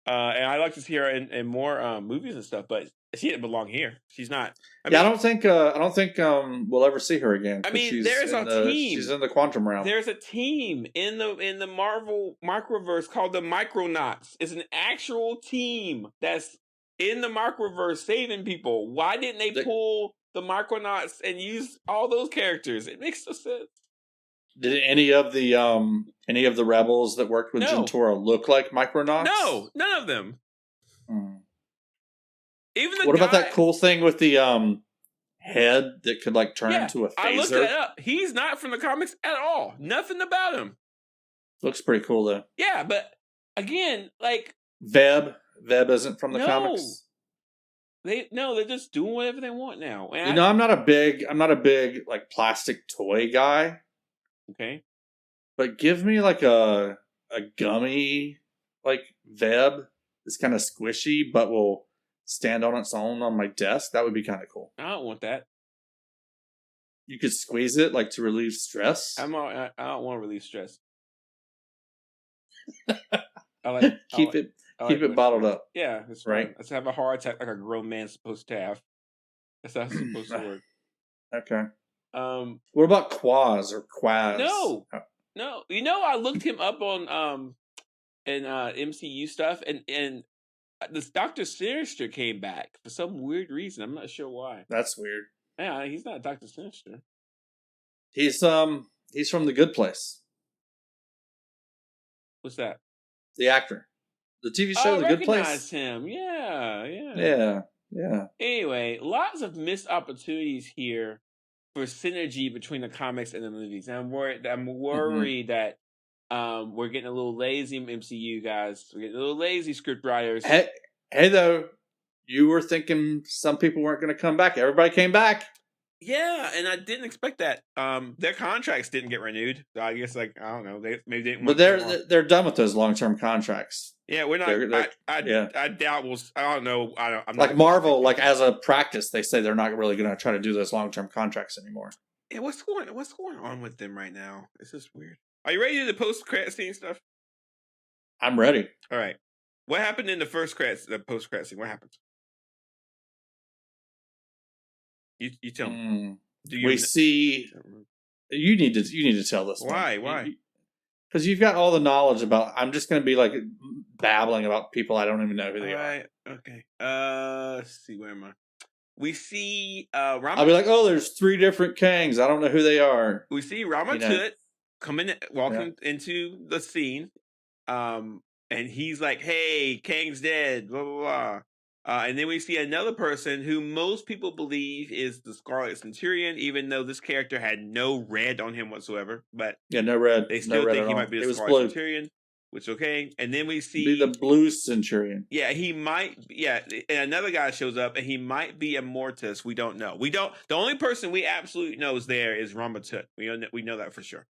and I like to see her in more movies and stuff. But she didn't belong here. She's not. I don't think we'll ever see her again. I mean, there's a team. She's in the quantum realm. There's a team in the Marvel Microverse called the Micronauts. It's an actual team that's in the Microverse saving people. Why didn't they pull the Micronauts and use all those characters? It makes no sense. Did any of the rebels that worked with Jentorra look like Micronauts? No, none of them. Even the what about that cool thing with the head that could like turn into a phaser? I looked that up. He's not from the comics at all. Nothing about him. Looks pretty cool though. Yeah, but again, like Veb isn't from the comics. They're just doing whatever they want now. And I'm not a big like plastic toy guy. Okay. But give me like a gummy like Veb that's kind of squishy but will stand on its own on my desk. That would be kind of cool. I don't want that. You could squeeze it like to relieve stress. I don't want to relieve stress. Keep it bottled up. Yeah, that's right. Let's have a heart attack like a grown man's supposed to have. That's how it's supposed to work. Okay. What about Quaz or Quaz? No. You know, I looked him up on MCU stuff, and this Dr. Sinister came back for some weird reason. I'm not sure why. That's weird. Yeah, he's not Dr. Sinister. He's from The Good Place. What's that? The actor. The TV show The Good Place. I recognize him. Yeah. Anyway, lots of missed opportunities here for synergy between the comics and the movies. And I'm worried that we're getting a little lazy, MCU guys. We're getting a little lazy, script writers. Hey, though, you were thinking some people weren't going to come back. Everybody came back. Yeah, and I didn't expect that. Their contracts didn't get renewed. So I guess, I don't know. They didn't. But they're done with those long-term contracts. Yeah, we're not. I doubt we'll. I don't know. I'm like Marvel. Like as a practice, they say they're not really going to try to do those long-term contracts anymore. Yeah, what's going on with them right now? It's just weird. Are you ready to do the post-credit scene stuff? I'm ready. All right. What happened in the post-credit scene? What happened? You tell me. We see. You need to tell this. Why? One. Why? Because you've got all the knowledge about. I'm just going to be like babbling about people I don't even know who they are. Okay. Let's see. Where am I? We see. I'll be like, there's 3 different Kangs. I don't know who they are. We see Ramatut walking into the scene, and he's like, "Hey, Kang's dead." Blah blah blah. And then we see another person who most people believe is the Scarlet Centurion, even though this character had no red on him whatsoever. But no red. They still think he might be the Scarlet Centurion, which is okay. And then we see the Blue Centurion. Yeah, he might. Yeah, and another guy shows up, and he might be a Mortis. We don't know. The only person we absolutely know is there is Ramatut. We know that for sure.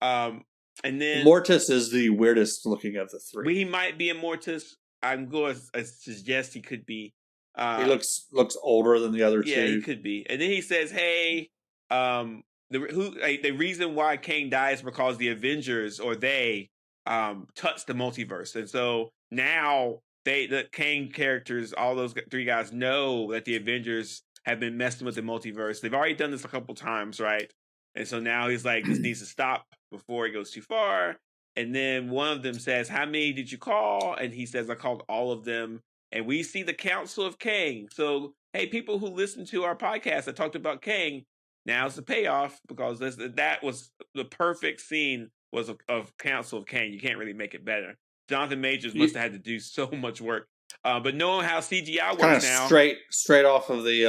And then Mortis is the weirdest looking of the 3. He might be a Mortis. I'm going to suggest he could be. He looks older than the other 2. Yeah, he could be. And then he says, "Hey, the reason why Kang dies is because the Avengers or they touched the multiverse, and so now the Kang characters, all those 3 guys, know that the Avengers have been messing with the multiverse. They've already done this a couple times, right? And so now he's like, this needs to stop. before it goes too far. And then one of them says, "How many did you call?" And he says, "I called all of them." And we see the Council of Kang. So, hey, people who listen to our podcast that talked about Kang, now's the payoff, because that was the perfect scene was of Council of Kang. You can't really make it better. Jonathan Majors must have had to do so much work. But knowing how CGI works kind of now, straight off of the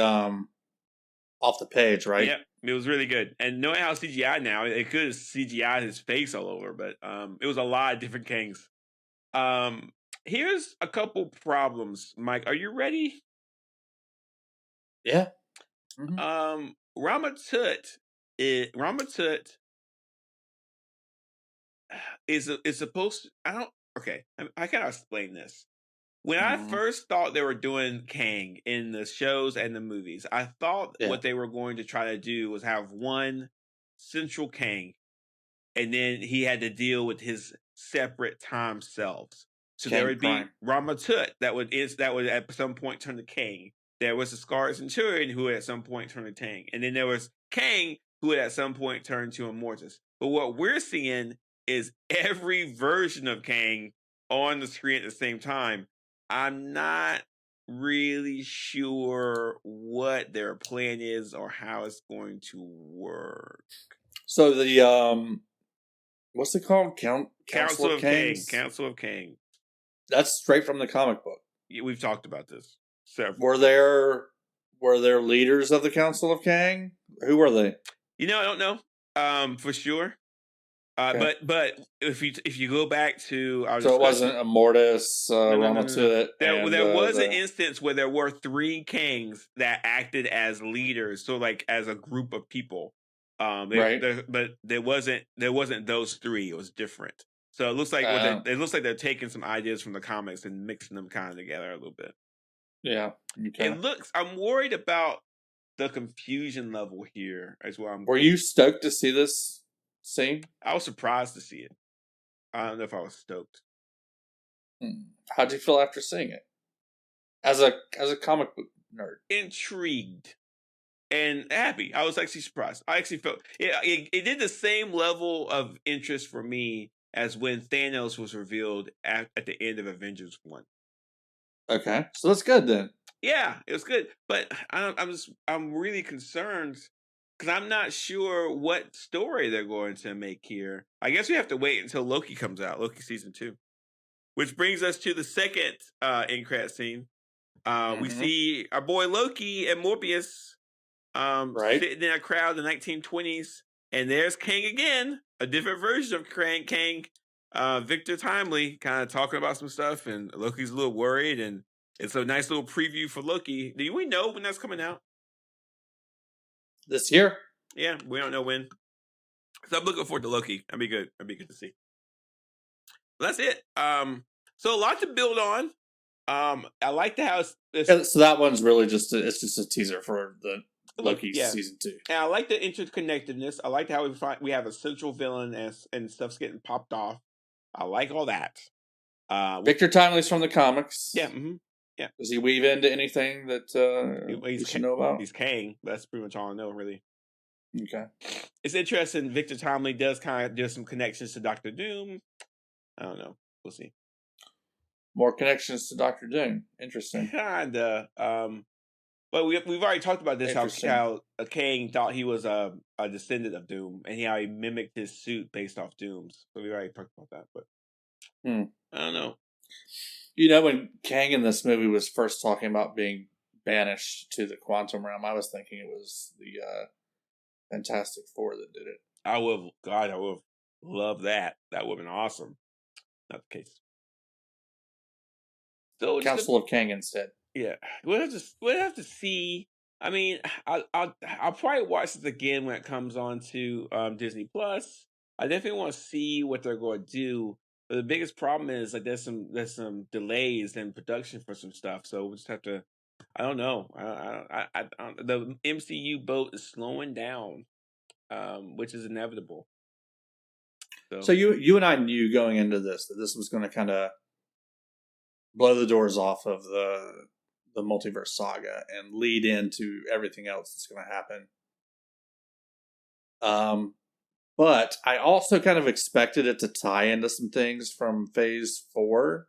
off the page, right? Yeah, it was really good. And knowing how CGI now, it could have CGI his face all over, but it was a lot of different Kangs. Here's a couple problems, Mike. Are you ready? Yeah. Mm-hmm. Ramatut is supposed to, I gotta explain this. When I first thought they were doing Kang in the shows and the movies, I thought what they were going to try to do was have one central Kang, and then he had to deal with his separate time selves. So Kang there would be Prime. Ramatut that would at some point turn to Kang. There was the Scarlet Centurion who would at some point turn to Kang, and then there was Kang who would at some point turn to Immortus. But what we're seeing is every version of Kang on the screen at the same time. I'm not really sure what their plan is or how it's going to work. So the what's it called? Council of Kang. Council of Kang. That's straight from the comic book. Yeah, we've talked about this. Were there leaders of the Council of Kang? Who were they? I don't know. For sure. Okay. But if you go back to our so it wasn't Immortus, Ramatut. There was an instance where there were 3 Kangs that acted as leaders, so like as a group of people. But there wasn't those 3. It was different. So it looks like they're taking some ideas from the comics and mixing them kind of together a little bit. Yeah. Okay. I'm worried about the confusion level here as well. Were you stoked to see this scene? I was surprised to see it. I don't know if I was stoked. How'd you feel after seeing it? As a comic book nerd, intrigued and happy. I was actually surprised. I actually felt it did the same level of interest for me as when Thanos was revealed at the end of Avengers 1. Okay, so that's good then. Yeah, it was good, but I'm really concerned because I'm not sure what story they're going to make here. I guess we have to wait until Loki comes out, Loki season 2, which brings us to the second end credit scene. We see our boy Loki and Morbius sitting in a crowd in the 1920s, and there's Kang again, a different version of Kang. Victor Timely kind of talking about some stuff, and Loki's a little worried, and it's a nice little preview for Loki. Do we know when that's coming out? This year? Yeah, we don't know when. So I'm looking forward to Loki. That'd be good. That'd be good to see. Well, that's it. So a lot to build on. I like the house. So that one's really just a teaser for the Loki season 2. And I like the interconnectedness. I like how we have a central villain and stuff's getting popped off. I like all that. Victor Timely's from the comics. Yeah. Mm-hmm. Yeah. Does he weave into anything that you should know about? He's Kang. That's pretty much all I know, really. Okay. It's interesting. Victor Timely does kind of do some connections to Doctor Doom. I don't know. We'll see. More connections to Doctor Doom. Interesting. Kinda. But we've already talked about this. How Kang thought he was a descendant of Doom, and how he mimicked his suit based off Doom's. So we already talked about that. But I don't know. When Kang in this movie was first talking about being banished to the quantum realm, I was thinking it was the Fantastic Four that did it. I would have loved that. That would have been awesome. Not the case. So Council of Kang instead. Yeah, we'll have to see. I mean, I'll probably watch this again when it comes on to Disney Plus. I definitely want to see what they're going to do. But the biggest problem is like there's some delays in production for some stuff. So we'll just have to. I don't know. The MCU boat is slowing down, which is inevitable. So you and I knew going into this that this was going to kind of blow the doors off of the Multiverse Saga and lead into everything else that's going to happen. But I also kind of expected it to tie into some things from Phase 4,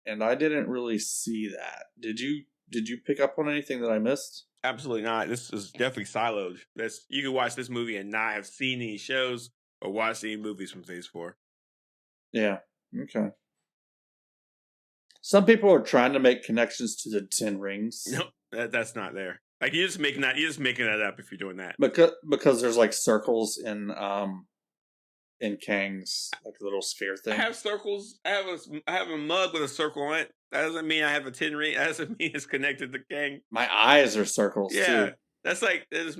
and I didn't really see that. Did you pick up on anything that I missed? Absolutely not. This is definitely siloed. You can watch this movie and not have seen any shows or watched any movies from Phase 4. Yeah. Okay. Some people are trying to make connections to the 10 Rings. No, that's not there. Like you're just making that up if you're doing that. Because there's like circles in Kang's like little sphere thing. I have circles. I have a mug with a circle on it. That doesn't mean I have a 10 ring. That doesn't mean it's connected to Kang. My eyes are circles too. That's like there's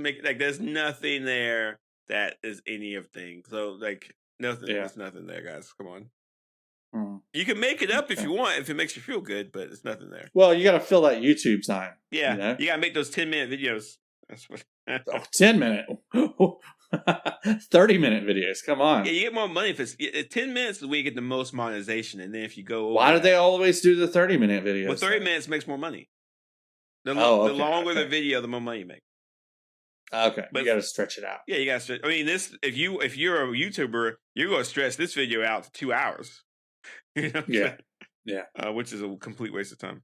nothing there that is any of things. So like nothing. Yeah. There's nothing there, guys. Come on. You can make it up if you want, if it makes you feel good, but it's nothing there. Well, you got to fill that YouTube time. Yeah, you got to make those 10-minute videos. That's what. 10-minute, 30-minute videos. Come on. Yeah, you get more money if it's 10 minutes. Is where you get the most monetization, and then if you go, why do they always do the 30-minute videos? Well, 30 minutes makes more money. The longer the video, the more money you make. Okay, but you got to stretch it out. Yeah, you got to stretch. I mean, if you're a YouTuber, you're going to stretch this video out to 2 hours. You know yeah. Which is a complete waste of time.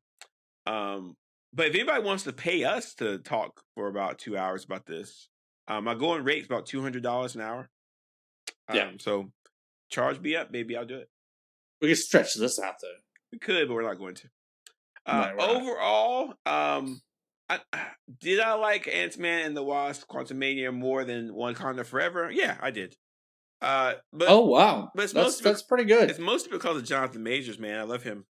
But if anybody wants to pay us to talk for about 2 hours about this, my going rate is about $200 an hour. So charge me up, baby. I'll do it. We can stretch this out though. We could, but we're not going to. Overall, did I like Ant-Man and the Wasp: Quantumania more than Wakanda Forever? Yeah, I did. But wow, but that's pretty good. It's mostly because of Jonathan Majors, man. I love him.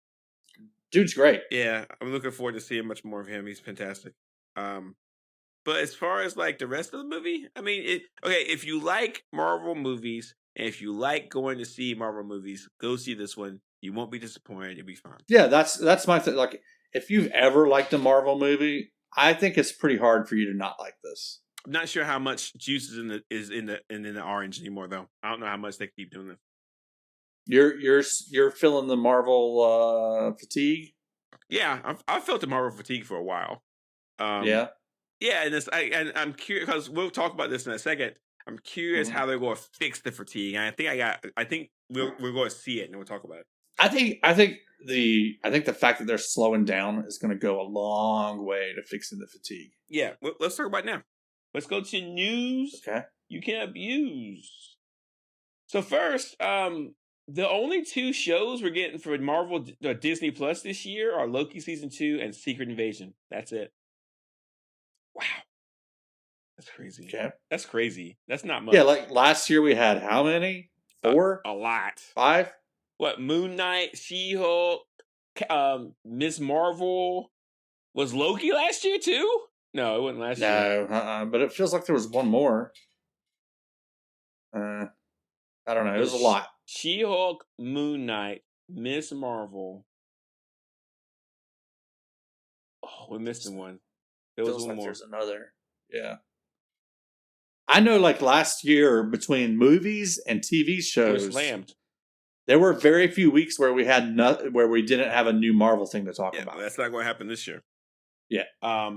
Dude's great. Yeah, I'm looking forward to seeing much more of him. He's fantastic. But as far as like the rest of the movie, I mean, if you like Marvel movies and if you like going to see Marvel movies, go see this one. You won't be disappointed. You'll be fine. Yeah, that's my thing. Like, if you've ever liked a Marvel movie, I think it's pretty hard for you to not like this. I'm not sure how much juice is in the orange anymore, though. I don't know how much they keep doing this. You're feeling the Marvel fatigue. Yeah, I felt the Marvel fatigue for a while. Yeah, and I'm curious because we'll talk about this in a second. I'm curious how they're going to fix the fatigue, and I think we're going to see it, and we'll talk about it. I think the fact that they're slowing down is going to go a long way to fixing the fatigue. Yeah, let's talk about it now. Let's go to news. Okay. You can abuse. So first, the only 2 shows we're getting for Marvel Disney Plus this year are Loki Season 2 and Secret Invasion. That's it. Wow. That's crazy. Okay. That's crazy. That's not much. Yeah, like last year we had how many? 4? A lot. 5? What? Moon Knight, She-Hulk, Ms. Marvel. Was Loki last year too? No, it wasn't last year. No, but it feels like there was one more. I don't know. It was a lot. She-Hulk, Moon Knight, Ms. Marvel. Oh, we're missing one. There was one more. There's another. Yeah. I know, like last year, between movies and TV shows, slammed. There were very few weeks where we had where we didn't have a new Marvel thing to talk about. That's not going to happen this year. Yeah. I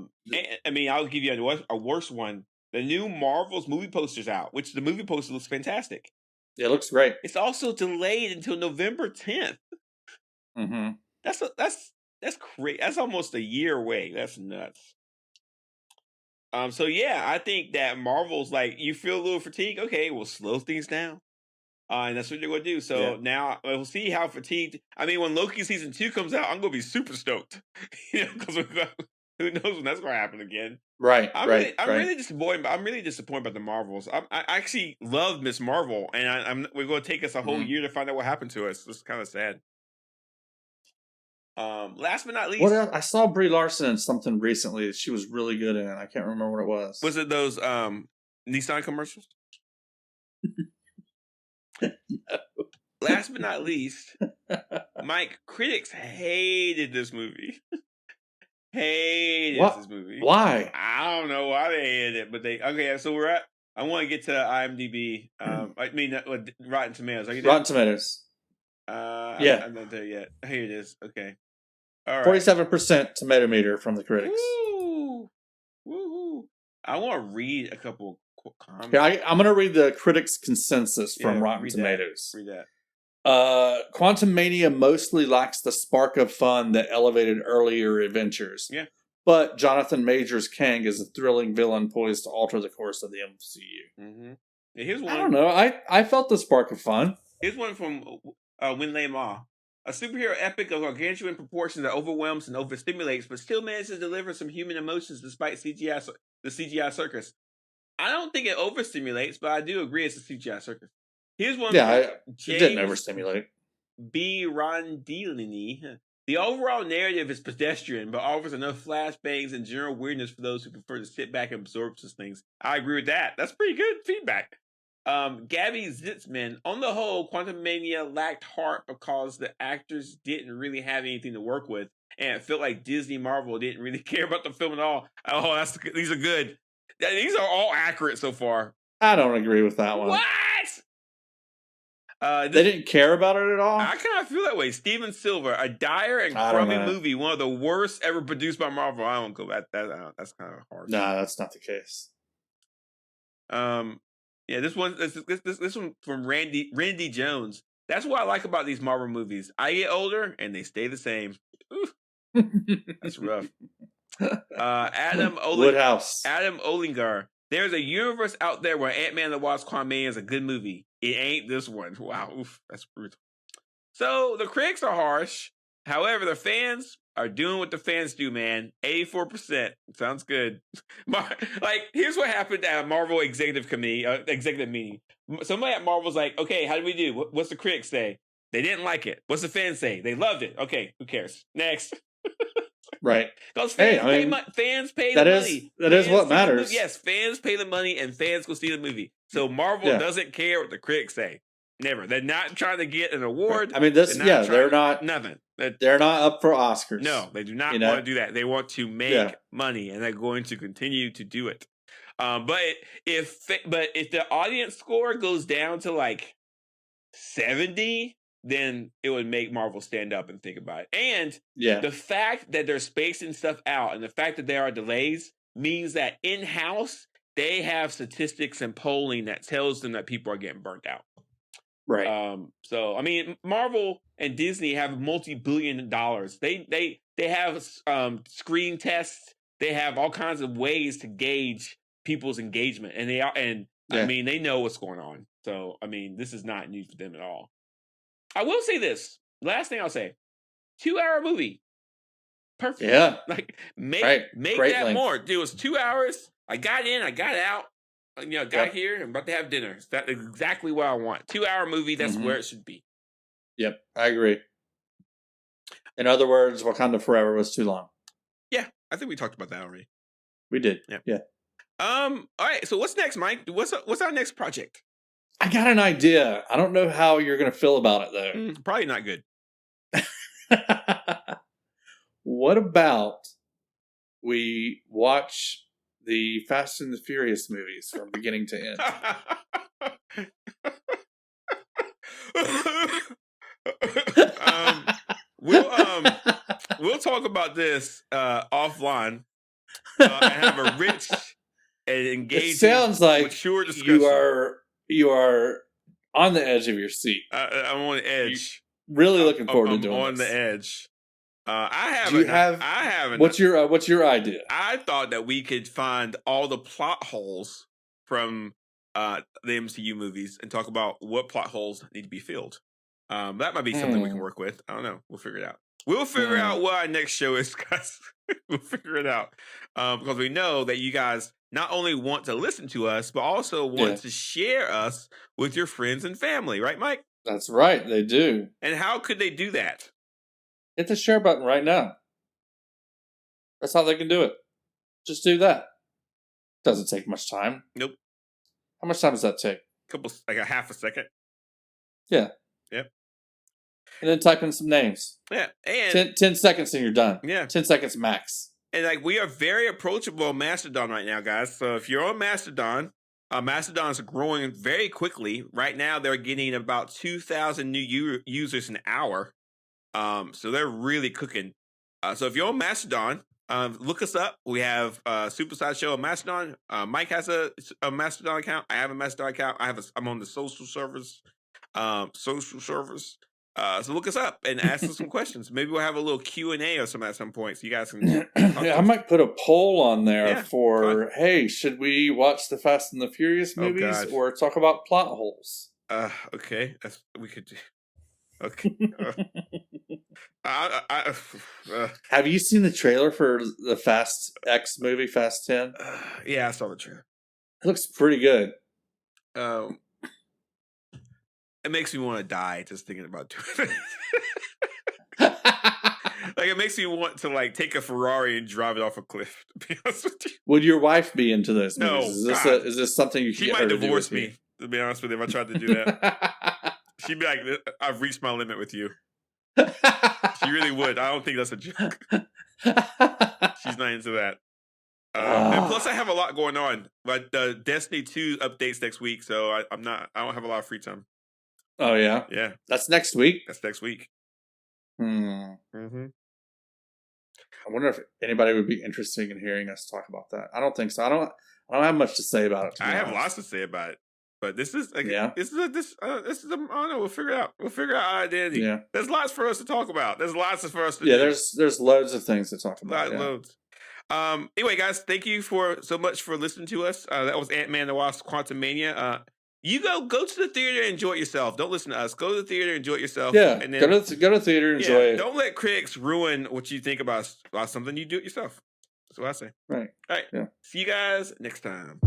mean, I'll give you a worse one. The new Marvel's movie poster's out, which the movie poster looks fantastic. Yeah, it looks great. It's also delayed until November 10th. Mm-hmm. That's crazy. That's almost a year away. That's nuts. So yeah, I think that Marvel's like, you feel a little fatigue. Okay, we'll slow things down. And that's what they're going to do. So now we'll see how fatigued. I mean, when Loki Season 2 comes out, I'm going to be super stoked. Because who knows when that's going to happen again. Right. I'm really disappointed. I'm really disappointed about the Marvels. I actually love Ms. Marvel, and we're going to take us a whole year to find out what happened to us. It's kind of sad. Last but not least, what else? I saw Brie Larson in something recently that she was really good in. I can't remember what it was. Was it those Nissan commercials? No. Last but not least, Mike, critics hated this movie. This movie. Why? I don't know why they hated it, but so I want to get to IMDb. I mean, Rotten Tomatoes. Rotten Tomatoes. Yeah. I'm not there yet. Here it is. Okay. All right. 47% tomato meter from the critics. Woo! Woohoo! I want to read a couple Here, I'm going to read the critics' consensus from Rotten read Tomatoes. Read that. Quantumania mostly lacks the spark of fun that elevated earlier adventures. Yeah. But Jonathan Majors Kang is a thrilling villain poised to alter the course of the MCU. Mm-hmm. Yeah, here's one. I don't know. I felt the spark of fun. Here's one from Winlay Ma. A superhero epic of gargantuan proportions that overwhelms and overstimulates, but still manages to deliver some human emotions despite the CGI circus. I don't think it overstimulates, but I do agree it's a CGI circus. Here's one. Yeah, it didn't overstimulate. B. Rondilini. The overall narrative is pedestrian, but offers enough flashbangs and general weirdness for those who prefer to sit back and absorb such things. I agree with that. That's pretty good feedback. Gabby Zitzman. On the whole, Quantumania lacked heart because the actors didn't really have anything to work with, and it felt like Disney Marvel didn't really care about the film at all. Oh, these are good. These are all accurate so far. I don't agree with that one. What? They didn't care about it at all? I kind of feel that way. Steven Silver, a dire and crummy movie, one of the worst ever produced by Marvel. I don't go at that. That's kind of harsh. No, that's not the case. Yeah, this one from Randy Jones. That's what I like about these Marvel movies. I get older and they stay the same. That's rough. Adam Olinger. There's a universe out there where Ant-Man and the Wasp: Quantumania is a good movie. It ain't this one. Wow, oof, that's brutal. So the critics are harsh. However, the fans are doing what the fans do, man. 84%. Sounds good. Here's what happened at a Marvel executive meeting. Somebody at Marvel's like, okay, how do we do? What's the critics say? They didn't like it. What's the fans say? They loved it. Okay, who cares? Next. Right. Because fans pay the money. That is what matters. Yes, fans pay the money and fans go see the movie. So Marvel doesn't care what the critics say. Never. They're not trying to get an award. I mean, they're not nothing. They're not up for Oscars. No, they do not want to do that. They want to make money, and they're going to continue to do it. But if the audience score goes down to like 70, then it would make Marvel stand up and think about it. And the fact that they're spacing stuff out and the fact that there are delays means that in-house, they have statistics and polling that tells them that people are getting burnt out. Right. So, I mean, Marvel and Disney have multi-billion dollars. They have screen tests. They have all kinds of ways to gauge people's engagement. And I mean, they know what's going on. So, I mean, this is not new for them at all. I will say this. Last thing I'll say. 2-hour movie. Perfect. Yeah. Make Great that length. more. It was 2 hours. I got in, I got out. Got here. I'm about to have dinner. That's exactly what I want. 2-hour movie. That's where it should be. Yep. I agree. In other words, Wakanda Forever was too long. Yeah. I think we talked about that already. We did. Yeah. All right. So what's next, Mike? What's our next project? I got an idea. I don't know how you're going to feel about it, though. Probably not good. What about we watch the Fast and the Furious movies from beginning to end? We'll talk about this offline and have a rich and engaging, it sounds like mature discussion. You are on the edge of your seat. I'm on the edge. Really looking forward to doing this. On the edge. I haven't. What's your idea? I thought that we could find all the plot holes from the MCU movies and talk about what plot holes need to be filled. That might be something we can work with. I don't know. We'll figure it out. We'll figure out what our next show is, guys. We'll figure it out. Because we know that you guys not only want to listen to us, but also want to share us with your friends and family. Right, Mike? That's right. They do. And how could they do that? Hit the share button right now. That's how they can do it. Just do that. Doesn't take much time. Nope. How much time does that take? Like a half a second. Yeah. Yep. And then type in some names. Yeah. And 10 seconds and you're done. Yeah. 10 seconds max. And we are very approachable on Mastodon right now, guys. So if you're on Mastodon, Mastodon is growing very quickly. Right now, they're getting about 2,000 new users an hour. So they're really cooking. So if you're on Mastodon, Look us up. We have Superside Show on Mastodon. Mike has a Mastodon account. I have a Mastodon account. I'm on the social servers. So look us up and ask us some questions. Maybe we'll have a little Q&A or something at some point, so you guys can. I might put a poll on there for, hey, should we watch the Fast and the Furious movies or talk about plot holes? Okay, we could do. Okay. Have you seen the trailer for the Fast X movie, Fast 10? Yeah, I saw the trailer. It looks pretty good. It makes me want to die just thinking about doing it. Like, it makes me want to like take a Ferrari and drive it off a cliff. To be honest with you, would your wife be into this? No, is this something you? She might divorce me. To be honest with you, if I tried to do that, she'd be like, "I've reached my limit with you." She really would. I don't think that's a joke. She's not into that. And plus, I have a lot going on. But Destiny 2 updates next week, so I don't have a lot of free time. Oh yeah, yeah. That's next week. That's next week. Mm-hmm. I wonder if anybody would be interested in hearing us talk about that. I don't think so. I don't have much to say about it. I have lots to say about it, but this is like, I don't know. We'll figure it out. We'll figure out our identity. Yeah. There's lots for us to talk about. There's lots for us to do. There's loads of things to talk about. Loads. Anyway, guys, thank you so much for listening to us. That was Ant-Man and the Wasp: Quantumania. You go to the theater and enjoy it yourself. Don't listen to us. Go to the theater and enjoy it yourself. Yeah, and then, go to the theater and enjoy it. Don't let critics ruin what you think about something. You do it yourself. That's what I say. Right. All right. Yeah. See you guys next time.